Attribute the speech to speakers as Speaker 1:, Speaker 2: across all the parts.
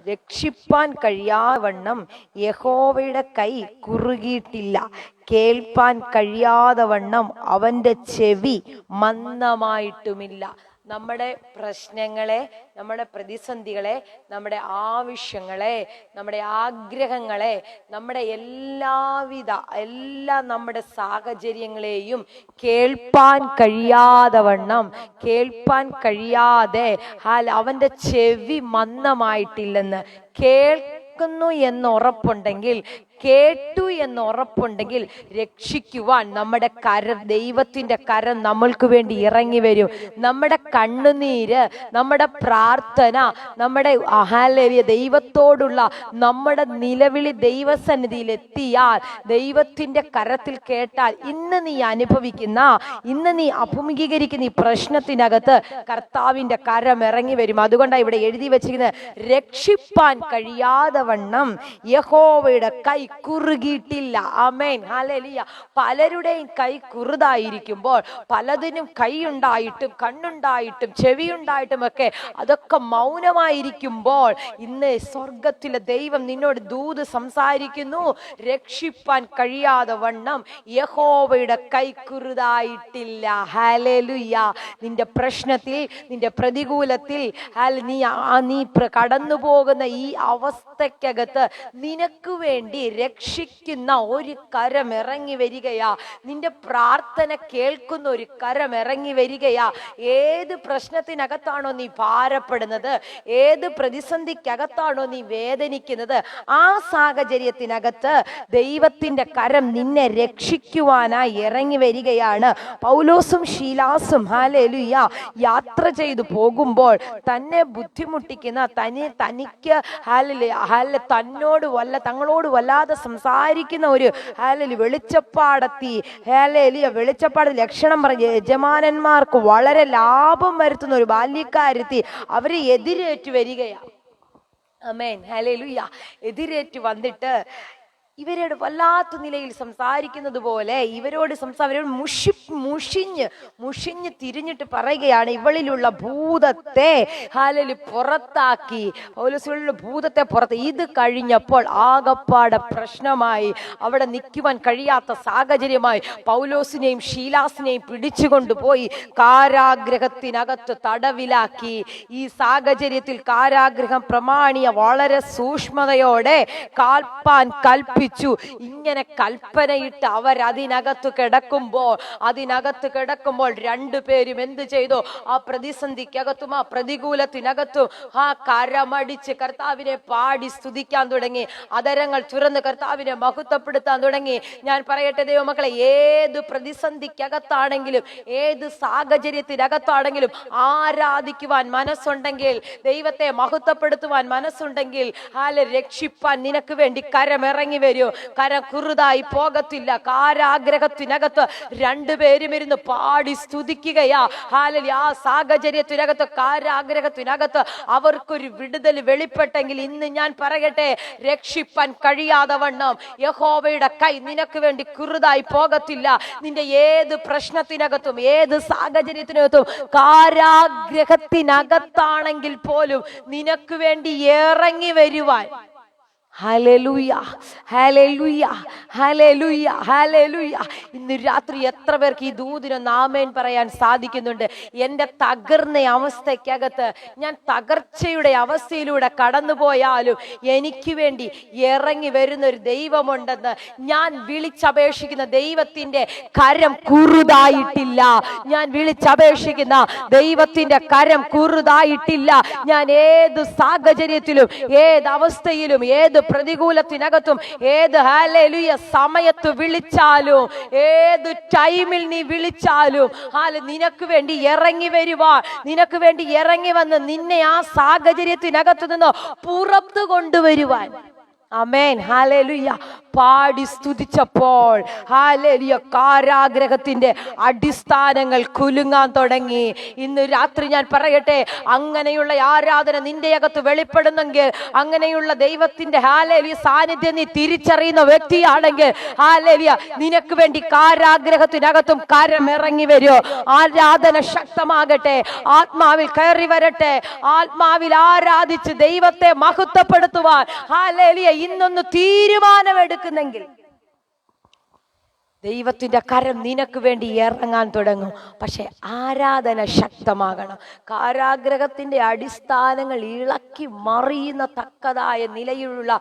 Speaker 1: രക്ഷിപ്പാൻ കഴിയാവണ്ണം യഹോവയുടെ കൈ കുറുകിയിട്ടില്ല, കേൾപ്പാൻ കഴിയാതവണ്ണം അവന്റെ ചെവി മന്ദമായിട്ടുമില്ല. നമ്മുടെ പ്രശ്നങ്ങളെ, നമ്മുടെ പ്രതിസന്ധികളെ, നമ്മുടെ ആവശ്യങ്ങളെ, നമ്മുടെ ആഗ്രഹങ്ങളെ, നമ്മുടെ എല്ലാ നമ്മുടെ സാഹചര്യങ്ങളെയും കേൾപ്പാൻ കഴിയാതെ അവന്റെ ചെവി മന്ദമായിട്ടില്ലെന്ന്. കേൾക്കുന്നു എന്ന് ഉറപ്പുണ്ടെങ്കിൽ, കേട്ടു എന്ന് ഉറപ്പുണ്ടെങ്കിൽ രക്ഷിക്കുവാൻ നമ്മുടെ കരം, ദൈവത്തിന്റെ കരം നമ്മൾക്ക് വേണ്ടി ഇറങ്ങി വരും. നമ്മുടെ കണ്ണുനീര്, നമ്മുടെ പ്രാർത്ഥന, നമ്മുടെ ദൈവത്തോടുള്ള നമ്മുടെ നിലവിളി ദൈവസന്നിധിയിൽ എത്തിയാൽ, ദൈവത്തിന്റെ കരത്തിൽ കേട്ടാൽ, ഇന്ന് നീ അഭിമുഖീകരിക്കുന്ന ഈ പ്രശ്നത്തിനകത്ത് കർത്താവിന്റെ കരം ഇറങ്ങി വരും. അതുകൊണ്ടാണ് ഇവിടെ എഴുതി വെച്ചിരിക്കുന്നത്, രക്ഷിപ്പാൻ കഴിയാതവണ്ണം യഹോവയുടെ കൈ കുറുകിയിട്ടില്ല. ആമേൻ, ഹല്ലേലൂയ. പലരുടെയും കൈ കുറുതായിരിക്കുമ്പോൾ, പലതിനും കൈയുണ്ടായിട്ടും കണ്ണുണ്ടായിട്ടും ചെവിയുണ്ടായിട്ടും ഒക്കെ അതൊക്കെ മൗനമായിരിക്കുമ്പോൾ, ഇന്ന് സ്വർഗത്തിലെ ദൈവം നിന്നോട് ദൂത് സംസാരിക്കുന്നു, രക്ഷിപ്പാൻ കഴിയാതെ വണ്ണം യഹോവയുടെ കൈ കുറുതായിട്ടില്ല. ഹല്ലേലൂയ. നിന്റെ പ്രശ്നത്തിൽ, നിന്റെ പ്രതികൂലത്തിൽ, നീ കടന്നു പോകുന്ന ഈ അവസ്ഥക്കകത്ത് നിനക്ക് വേണ്ടി രക്ഷിക്കുന്ന ഒരു കരം ഇറങ്ങി വരികയാ. നിന്റെ പ്രാർത്ഥന കേൾക്കുന്ന ഒരു കരം ഇറങ്ങി വരികയാ. ഏത് പ്രശ്നത്തിനകത്താണോ നീ ഭാരപ്പെടുന്നത്, ഏത് പ്രതിസന്ധിക്കകത്താണോ നീ വേദനിക്കുന്നത്, ആ സാഹചര്യത്തിനകത്ത് ദൈവത്തിന്റെ കരം നിന്നെ രക്ഷിക്കുവാനായി ഇറങ്ങി വരികയാണ്. പൗലോസും ശീലാസും ഹല്ലേലൂയ യാത്ര ചെയ്തു പോകുമ്പോൾ തന്നെ ബുദ്ധിമുട്ടിക്കുന്ന, തനിക്ക് തങ്ങളോട് വല്ലാതെ സംസാരിക്കുന്ന ഒരു വെളിച്ചപ്പാട് ലക്ഷണം പറഞ്ഞ് യജമാനന്മാർക്ക് വളരെ ലാഭം വരുത്തുന്ന ഒരു ബാല്യക്കാരത്തി അവരെ എതിരേറ്റു വരികയാണ്. ആമേൻ, ഹല്ലേലൂയ. എതിരേറ്റു വന്നിട്ട് ഇവരോട് വല്ലാത്ത നിലയിൽ സംസാരിക്കുന്നത് പോലെ ഇവരോട് മുഷിഞ്ഞ് തിരിഞ്ഞിട്ട് പറയുകയാണ്, ഇവളിലുള്ള ഭൂതത്തെ പുറത്താക്കി, പൗലോസിലുള്ള ഭൂതത്തെ പുറത്ത്. ഇത് കഴിഞ്ഞപ്പോൾ ആകപ്പാടെ പ്രശ്നമായി, അവിടെ നിൽക്കുവാൻ കഴിയാത്ത സാഹചര്യമായി. പൗലോസിനെയും ശീലാസിനെയും പിടിച്ചുകൊണ്ടുപോയി കാരാഗ്രഹത്തിനകത്ത് തടവിലാക്കി. ഈ സാഹചര്യത്തിൽ കാരാഗ്രഹം പ്രമാണിയെ വളരെ സൂക്ഷ്മതയോടെ കൽപ്പിച്ചു. ഇങ്ങനെ കൽപ്പനയിട്ട് അവരതിനകത്ത് കിടക്കുമ്പോൾ രണ്ടുപേരും എന്ത് ചെയ്തു? ആ പ്രതിസന്ധിക്കകത്തും ആ പ്രതികൂലത്തിനകത്തും ആ കരമടിച്ച് കർത്താവിനെ പാടി സ്തുതിക്കാൻ തുടങ്ങി. അതരങ്ങൾ തുറന്ന് കർത്താവിനെ മഹത്വപ്പെടുത്താൻ തുടങ്ങി. ഞാൻ പറയട്ടെ ദൈവമക്കളെ, ഏത് പ്രതിസന്ധിക്കകത്താണെങ്കിലും, ഏത് സാഹചര്യത്തിനകത്താണെങ്കിലും ആരാധിക്കുവാൻ മനസ്സുണ്ടെങ്കിൽ, ദൈവത്തെ മഹത്വപ്പെടുത്തുവാൻ മനസ്സുണ്ടെങ്കിൽ, രക്ഷിപ്പാൻ നിനക്ക് വേണ്ടി കരമിറങ്ങി വരും. കരം കുറുതായി പോകത്തില്ല. കാരാഗ്രഹത്തിനകത്ത് രണ്ടുപേരും ഇരുന്ന് പാടി സ്തുതിക്കുകയാ. ഹല്ലേലൂയ. ആ സാഹചര്യത്തിനകത്ത്, കാരാഗ്രഹത്തിനകത്ത് അവർക്കൊരു വിടുതൽ വെളിപ്പെട്ടെങ്കിൽ, ഇന്ന് ഞാൻ പറയട്ടെ, രക്ഷിപ്പാൻ കഴിയാതെ വണ്ണം യഹോവയുടെ കൈ നിനക്ക് വേണ്ടി കുറുതായി പോകത്തില്ല. നിന്റെ ഏത് പ്രശ്നത്തിനകത്തും, ഏത് സാഹചര്യത്തിനകത്തും, കാരാഗ്രഹത്തിനകത്താണെങ്കിൽ പോലും നിനക്ക് വേണ്ടി ഇറങ്ങി വരുവാൻ. Hallelujah, hallelujah, hallelujah, hallelujah. ഇന്ന് രാത്രി എത്ര പേർക്ക് ഈ ദൂതിനൊന്ന് ആമേൻ പറയാൻ സാധിക്കുന്നുണ്ട്? എൻ്റെ തകർന്ന അവസ്ഥയ്ക്കകത്ത്, ഞാൻ തകർച്ചയുടെ അവസ്ഥയിലൂടെ കടന്നുപോയാലും എനിക്ക് വേണ്ടി ഇറങ്ങി വരുന്ന ഒരു ദൈവമുണ്ടെന്ന്, ഞാൻ വിളിച്ചപേക്ഷിക്കുന്ന ദൈവത്തിന്റെ കരം കുറുതായിട്ടില്ല. ഞാൻ വിളിച്ചപേക്ഷിക്കുന്ന ദൈവത്തിന്റെ കരം കുറുതായിട്ടില്ല. ഞാൻ ഏത് സാഹചര്യത്തിലും, ഏത് അവസ്ഥയിലും, ഏത് പ്രതികൂലത്തിനകത്തും, ഏത് ഹല്ലേലൂയ സമയത്ത് വിളിച്ചാലും, ഏത് ടൈമിൽ നീ വിളിച്ചാലും, നിനക്ക് വേണ്ടി ഇറങ്ങി വരുവാൻ, നിനക്ക് വേണ്ടി ഇറങ്ങി വന്ന് നിന്നെ ആ സാഹചര്യത്തിനകത്ത് നിന്ന് പുറത്തു കൊണ്ടുവരുവാൻ. ആമേൻ, ഹല്ലേലൂയ. പാടി സ്തുതിച്ചപ്പോൾ ഹല്ലേലൂയ കാരാഗ്രഹത്തിന്റെ അടിസ്ഥാനങ്ങൾ കുലുങ്ങാൻ തുടങ്ങി. ഇന്ന് രാത്രി ഞാൻ പറയട്ടെ, അങ്ങനെയുള്ള ആരാധന നിന്റെ അകത്ത് വെളിപ്പെടുന്നെങ്കിൽ, അങ്ങനെയുള്ള ദൈവത്തിന്റെ ഹല്ലേലൂയ സാന്നിധ്യം നീ തിരിച്ചറിയുന്ന വ്യക്തിയാണെങ്കിൽ, ഹല്ലേലൂയ നിനക്ക് വേണ്ടി കാരാഗ്രഹത്തിനകത്തും കരമിറങ്ങി വരുമോ. ആരാധന ശക്തമാകട്ടെ, ആത്മാവിൽ കയറി വരട്ടെ, ആത്മാവിൽ ആരാധിച്ച് ദൈവത്തെ മഹത്വപ്പെടുത്തുവാൻ ഹല്ലേലൂയ ഇന്നൊന്ന് തീരുമാനമെടുക്കുന്നെങ്കിൽ ദൈവത്തിന്റെ കരം നിനക്ക് വേണ്ടി ഇറങ്ങാൻ തുടങ്ങും. പക്ഷെ ആരാധന ശക്തമാകണം. കാരാഗ്രഹത്തിന്റെ അടിസ്ഥാനങ്ങൾ ഇളക്കി മറിയുന്ന തക്കതായ നിലയിലുള്ള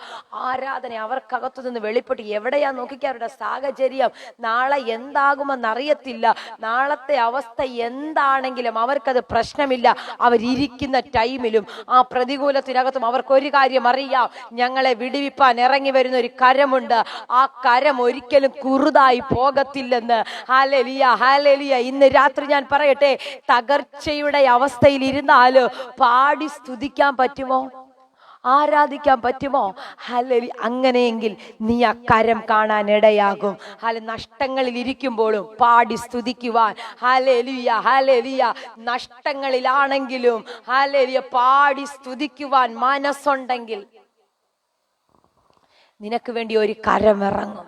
Speaker 1: ആരാധന അവർക്കകത്തു നിന്ന് വെളിപ്പെട്ട്, എവിടെയാ നോക്കിക്കുക, അവരുടെ സാഹചര്യം നാളെ എന്താകുമെന്നറിയത്തില്ല, നാളത്തെ അവസ്ഥ എന്താണെങ്കിലും അവർക്കത് പ്രശ്നമില്ല. അവരിയ്ക്കുന്ന ടൈമിലും ആ പ്രതികൂലത്തിനകത്തും അവർക്കൊരു കാര്യം അറിയാം, ഞങ്ങളെ വിടുവിപ്പാൻ ഇറങ്ങി വരുന്ന ഒരു കരമുണ്ട്. ആ കരം ഒരിക്കലും കുറുതായി പോകത്തില്ലെന്ന്. Hallelujah, hallelujah. ഇന്ന് രാത്രി ഞാൻ പറയട്ടെ, തകർച്ചയുടെ അവസ്ഥയിൽ ഇരുന്നാല് പാടി സ്തുതിക്കാൻ പറ്റുമോ, ആരാധിക്കാൻ പറ്റുമോ? ഹല്ലേലൂയ. അങ്ങനെയെങ്കിൽ നീ ആ കരം കാണാൻ ഇടയാകും. നഷ്ടങ്ങളിൽ ഇരിക്കുമ്പോഴും പാടി സ്തുതിക്കുവാൻ, ഹല്ലേലൂയ, ഹല്ലേലൂയ. നഷ്ടങ്ങളിലാണെങ്കിലും ഹല്ലേലൂയ പാടി സ്തുതിക്കുവാൻ മനസ്സുണ്ടെങ്കിൽ നിനക്ക് വേണ്ടി ഒരു കരം ഇറങ്ങും.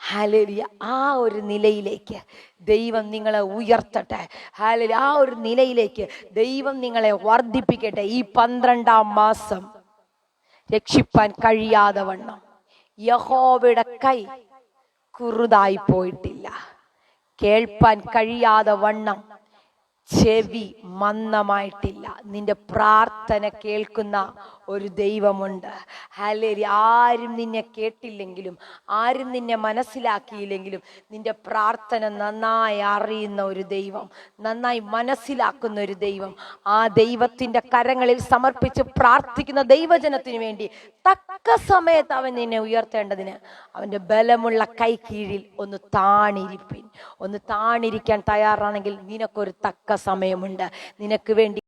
Speaker 1: ഹല്ലേലൂയ. ആ ഒരു നിലയിലേക്ക് ദൈവം നിങ്ങളെ ഉയർത്തട്ടെ. ഹല്ലേലൂയ. ആ ഒരു നിലയിലേക്ക് ദൈവം നിങ്ങളെ വർദ്ധിപ്പിക്കട്ടെ. ഈ 12-ാം മാസം രക്ഷിപ്പാൻ കഴിയാതെ വണ്ണം യഹോവയുടെ കൈ കുറുതായി പോയിട്ടില്ല. കേൾപ്പാൻ കഴിയാതെ വണ്ണം ചെവി മന്ദമായിട്ടില്ല. നിന്റെ പ്രാർത്ഥന കേൾക്കുന്ന ഒരു ദൈവമുണ്ട്. ഹല്ലേലൂയ. ആരും നിന്നെ കേട്ടില്ലെങ്കിലും, ആരും നിന്നെ മനസ്സിലാക്കിയില്ലെങ്കിലും നിന്റെ പ്രാർത്ഥന നന്നായി അറിയുന്ന ഒരു ദൈവം, നന്നായി മനസ്സിലാക്കുന്ന ഒരു ദൈവം, ആ ദൈവത്തിന്റെ കരങ്ങളിൽ സമർപ്പിച്ച് പ്രാർത്ഥിക്കുന്ന ദൈവജനത്തിന് വേണ്ടി തക്ക സമയത്ത് അവൻ നിന്നെ ഉയർത്തേണ്ടതിന് അവന്റെ ബലമുള്ള കൈ കീഴിൽ ഒന്ന് താണിരിപ്പിൻ. ഒന്ന് താണിരിക്കാൻ തയ്യാറാണെങ്കിൽ നിനക്കൊരു തക്ക സമയമുണ്ട്. നിനക്ക് വേണ്ടി